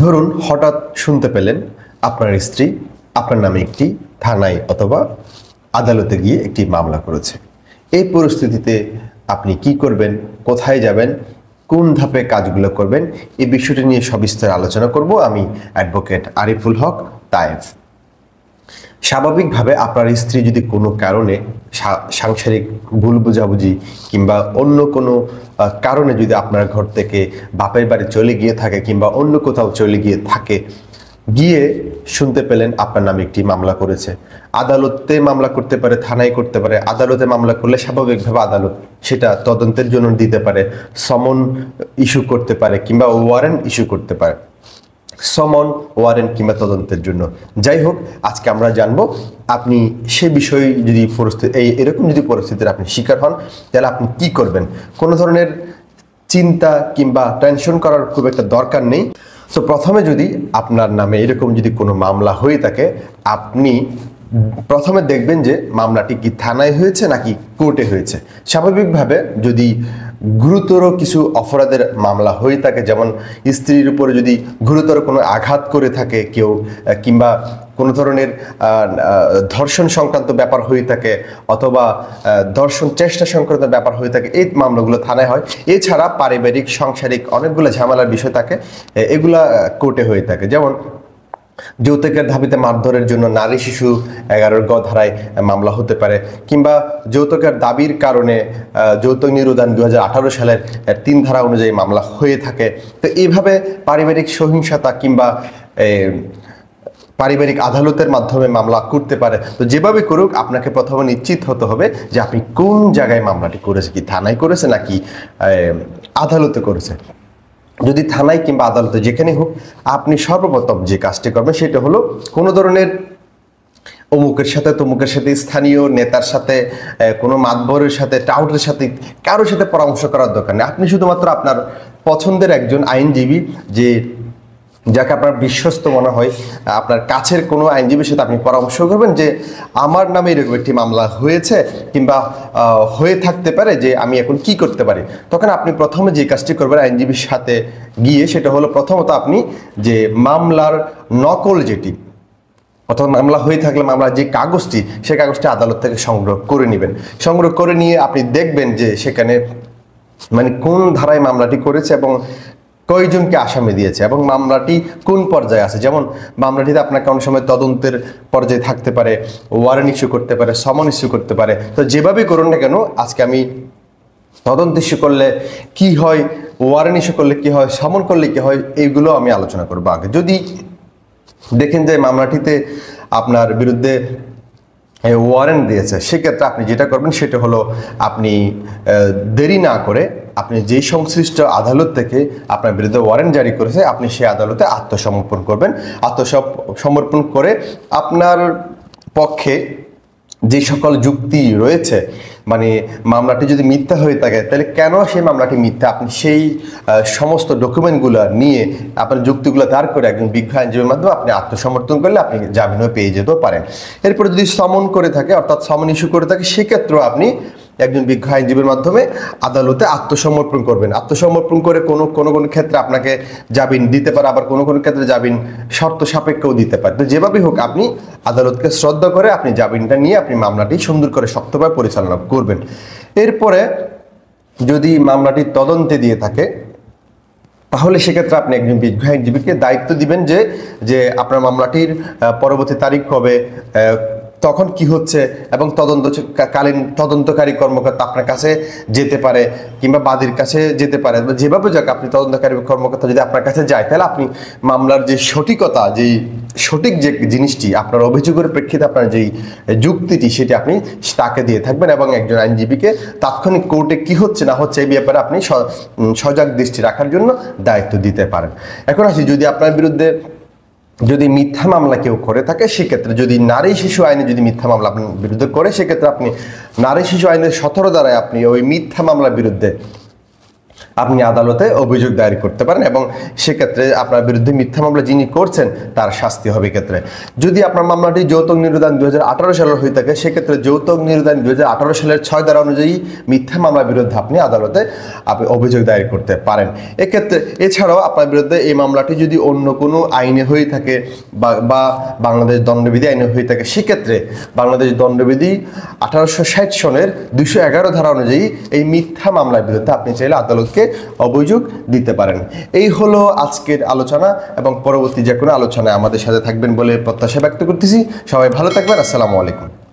ধরুন হঠাৎ শুনতে পেলেন আপনার স্ত্রী আপনার নামে একটি থানায় অথবা আদালতে গিয়ে একটি মামলা করেছে। এই পরিস্থিতিতে আপনি কি করবেন, কোথায় যাবেন, কোন ধাপে কাজগুলো করবেন, এই বিষয়টি নিয়ে সবিস্তারে আলোচনা করব আমি অ্যাডভোকেট আরিফুল হক তায়েফ। স্বাভাবিকভাবে আপনার স্ত্রী যদি কোনো কারণে সাংসারিক ভুল বোঝাবুঝি কিংবা অন্য কোনো কারণে যদি আপনার ঘর থেকে বাপের বাড়ি চলে গিয়ে থাকে কিংবা অন্য কোথাও চলে গিয়ে থাকে, গিয়ে শুনতে পেলেন আপনার নামে একটি মামলা করেছে, আদালতে মামলা করতে পারে, থানায় করতে পারে। আদালতে মামলা করলে স্বাভাবিকভাবে আদালত সেটা তদন্তের জন্য দিতে পারে, সমন ইস্যু করতে পারে কিংবা ওয়ারেন্ট ইস্যু করতে পারে, সমন ওয়ারেন্ট কিংবা তদন্তের জন্য। যাই হোক, আজকে আমরা জানবো আপনি সে বিষয়ে যদি এরকম যদি পরিস্থিতির আপনি শিকার হন তাহলে আপনি কি করবেন। কোনো ধরনের চিন্তা কিংবা টেনশন করার খুব একটা দরকার নেই। তো প্রথমে যদি আপনার নামে এরকম যদি কোনো মামলা হয়ে থাকে, আপনি প্রথমে দেখবেন যে মামলাটি কি থানায় হয়েছে নাকি কোর্টে হয়েছে। স্বাভাবিকভাবে যদি গুরুতর কিছু অপরাধের মামলা হয়ে থাকে, যেমন স্ত্রীর উপরে যদি গুরুতর কোনো আঘাত করে থাকে কেউ কিংবা কোনো ধরনের ধর্ষণ সংক্রান্ত ব্যাপার হয়ে থাকে অথবা ধর্ষণ চেষ্টা সংক্রান্ত ব্যাপার হয়ে থাকে, এই মামলাগুলো থানায় হয়। এছাড়া পারিবারিক সাংসারিক অনেকগুলো ঝামেলার বিষয় থাকে, এগুলা কোর্টে হয়ে থাকে। যেমন যৌতুকের দাবিতে মারধরের জন্য নারী শিশু 11 গ ধারায় মামলা হতে পারে, কিংবা যৌতুকের দাবির কারণে যৌতুক নিরোধন 2018 সালের 3 ধারা অনুযায়ী মামলা হয়ে থাকে। তো এইভাবে পারিবারিক সহিংসতা কিংবা পারিবারিক আদালতের মাধ্যমে মামলা করতে পারে। তো যেভাবে করুক আপনাকে প্রথমে নিশ্চিত হতে হবে যে আপনি কোন জায়গায় মামলাটি করেছে, কি থানায় করেছে নাকি আদালতে করেছে। যদি থানায় কিংবা আদালতে যেখানে হোক, আপনি সর্বপ্রথম যে কাজটি করবেন সেটা হলো কোনো ধরনের অমুকের সাথে তমুকের সাথে, স্থানীয় নেতার সাথে, কোনো মাতবরের সাথে, টাউটের সাথে কারোর সাথে পরামর্শ করার দরকার নেই। আপনি শুধুমাত্র আপনার পছন্দের একজন আইনজীবী, যাকে আপনার বিশ্বস্ত মনে হয়, আপনার কাছের কোনো আইনজীবীর সাথে আপনি পরামর্শ করবেন যে আমার নামে এরকম একটি মামলা হয়েছে কিংবা হয়ে থাকতে পারে, যে আমি এখন কি করতে পারি। তখন আপনি প্রথমে যে কাজটি করবেন আইনজীবীর সাথে গিয়ে, সেটা হলো প্রথমত আপনি যে মামলার নকল যেটি অথবা মামলা হয়ে থাকলে মামলার যে কাগজটি, সেই কাগজটি আদালত থেকে সংগ্রহ করে নেবেন। সংগ্রহ করে নিয়ে আপনি দেখবেন যে সেখানে মানে কোন ধারায় মামলাটি করেছে এবং কয়জনকে আসামি দিয়েছে এবং মামলাটি কোন পর্যায়ে আছে। যেমন মামলাটিতে আপনাকে অনেক সময় তদন্তের পর্যায়ে থাকতে পারে, ওয়ারেন্ট ইস্যু করতে পারে, সমন ইস্যু করতে পারে। তো যেভাবেই করুন না কেন, আজকে আমি তদন্ত ইস্যু করলে কি হয়, ওয়ারেন্ট ইস্যু করলে কি হয়, সমন করলে কি হয়, এইগুলো আমি আলোচনা করবো আগে। যদি দেখেন যে মামলাটিতে আপনার বিরুদ্ধে ওয়ারেন্ট দিয়েছে, সেক্ষেত্রে আপনি যেটা করবেন সেটা হলো আপনি দেরি না করে আপনি যেই সংশ্লিষ্ট আদালত থেকে আপনার বিরুদ্ধে ওয়ারেন্ট জারি করেছে, আপনি সেই আদালতে আত্মসমর্পণ করবেন। আত্মসমর্পণ করে আপনার পক্ষে যে সকল যুক্তি রয়েছে, মানে মামলাটি যদি মিথ্যা হয়ে থাকে তাহলে কেন সেই মামলাটি মিথ্যা, আপনি সেই সমস্ত ডকুমেন্টগুলো নিয়ে আপনার যুক্তিগুলো দাঁড় করে একজন বিজ্ঞ আইনজীবীর মাধ্যমে আপনি আত্মসমর্পণ করলে আপনি জামিনও পেয়ে যেতেও পারেন। এরপরে যদি সমন করে থাকে, অর্থাৎ সমন ইস্যু করে থাকে, সেক্ষেত্রেও আপনি একজন বিজ্ঞ আইনজীবীর মাধ্যমে আদালতে আত্মসমর্পণ করবেন। আত্মসমর্পণ করে কোনো কোনো ক্ষেত্রে আপনাকে জামিন দিতে পারে, আবার কোনো ক্ষেত্রে জামিন শর্ত সাপেক্ষেও দিতে পারে। তো যেভাবেই হোক আপনি আদালতকে শ্রদ্ধা করে আপনি জামিনটা নিয়ে আপনি মামলাটি সুন্দর করে শক্তভাবে পরিচালনা করবেন। এরপরে যদি মামলাটি তদন্তে দিয়ে থাকে, তাহলে সেক্ষেত্রে আপনি একজন বিজ্ঞ আইনজীবীকে দায়িত্ব দিবেন যে আপনার মামলাটির পরবর্তী তারিখ কবে, তখন কি হচ্ছে, এবং তদন্তকালীন তদন্তকারী কর্মকর্তা আপনার কাছে যেতে পারে কিংবা বাদীর কাছে যেতে পারে। যেভাবে যাক আপনি তদন্তকারী কর্মকর্তা যদি আপনার কাছে যায়, তাহলে আপনি মামলার যে সঠিকতা, যেই সঠিক যে জিনিসটি আপনার অভিযোগের প্রেক্ষিতে আপনার যেই যুক্তিটি, সেটি আপনি তাকে দিয়ে থাকবেন এবং একজন আইনজীবীকে তাৎক্ষণিক কোর্টে কি হচ্ছে না হচ্ছে এই ব্যাপারে আপনি সজাগ দৃষ্টি রাখার জন্য দায়িত্ব দিতে পারেন। এখন আসি, যদি আপনার বিরুদ্ধে যদি মিথ্যা মামলা কেউ করে থাকে, সেক্ষেত্রে যদি নারী শিশু আইনে যদি মিথ্যা মামলা আপনার বিরুদ্ধে করে, সেক্ষেত্রে আপনি নারী শিশু আইনের 17 ধারায় আপনি ওই মিথ্যা মামলার বিরুদ্ধে আপনি আদালতে অভিযোগ দায়ের করতে পারেন এবং সেক্ষেত্রে আপনার বিরুদ্ধে মিথ্যা মামলা যিনি করছেন তার শাস্তি হবে ক্ষেত্রে। যদি আপনার মামলাটি যৌতুক নিরুদান 2018 সালের হয়ে থাকে, সেক্ষেত্রে যৌতুক নিরুদান 2018 সালের 6 ধারা অনুযায়ী মিথ্যা মামলার বিরুদ্ধে আপনি আদালতে অভিযোগ দায়ের করতে পারেন। এক্ষেত্রে এছাড়াও আপনার বিরুদ্ধে এই মামলাটি যদি অন্য কোনো আইনে হয়ে থাকে বা বাংলাদেশ দণ্ডবিধি আইনে হয়ে থাকে, সেক্ষেত্রে বাংলাদেশ দণ্ডবিধি 1860 সনের 211 ধারা অনুযায়ী এই মিথ্যা মামলার বিরুদ্ধে আপনি চাইলে আদালতকে অভিযোগ দিতে পারেন। এই হলো আজকের আলোচনা এবং পরবর্তী যে কোনো আলোচনায় আমাদের সাথে থাকবেন বলে প্রত্যাশা ব্যক্ত করতেছি। সবাই ভালো থাকবেন। আসসালামু আলাইকুম।